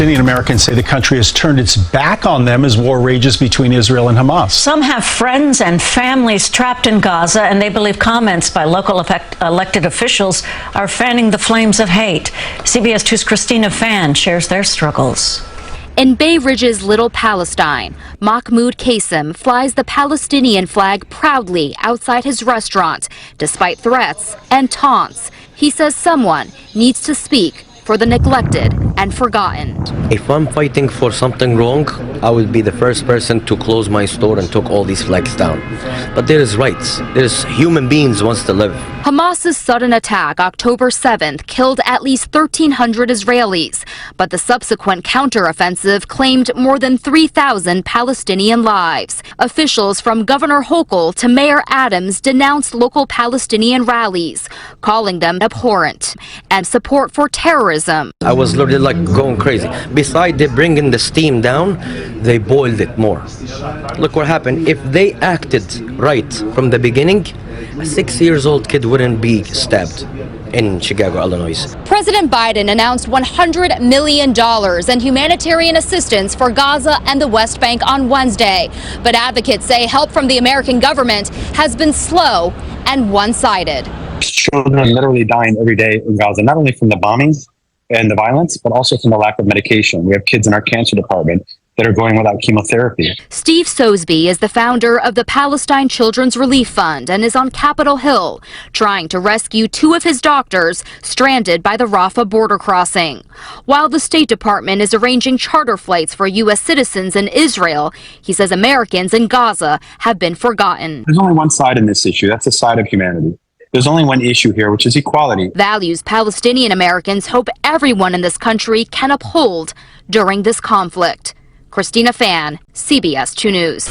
Palestinian Americans say the country has turned its back on them as war rages between Israel and Hamas. Some have friends and families trapped in Gaza, and they believe comments by local elected officials are fanning the flames of hate. CBS 2's Christina Fan shares their struggles. In Bay Ridge's Little Palestine, Mahmoud Qasim flies the Palestinian flag proudly outside his restaurant, despite threats and taunts. He says someone needs to speak for the neglected and forgotten. If I'm fighting for something wrong, I would be the first person to close my store and took all these flags down. But there is rights. There's human beings wants to live. Hamas's sudden attack October 7th killed at least 1,300 Israelis, but the subsequent counteroffensive claimed more than 3,000 Palestinian lives. Officials from Governor Hochul to Mayor Adams denounced local Palestinian rallies, calling them abhorrent, and support for terrorism. I was literally like going crazy. Besides they bringing the steam down, they boiled it more. Look what happened. If they acted right from the beginning, a 6-year-old kid wouldn't be stabbed in Chicago, Illinois. President Biden announced $100 million in humanitarian assistance for Gaza and the West Bank on Wednesday. But advocates say help from the American government has been slow and one-sided. Children literally dying every day in Gaza, not only from the bombings and the violence, but also from the lack of medication. We have kids in our cancer department that are going without chemotherapy. Steve Sosby is the founder of the Palestine Children's Relief Fund and is on Capitol Hill, trying to rescue 2 of his doctors stranded by the Rafah border crossing. While the State Department is arranging charter flights for U.S. citizens in Israel, he says Americans in Gaza have been forgotten. There's only one side in this issue. That's the side of humanity. There's only one issue here, which is equality. Values Palestinian Americans hope everyone in this country can uphold during this conflict. Christina Fan, CBS 2 News.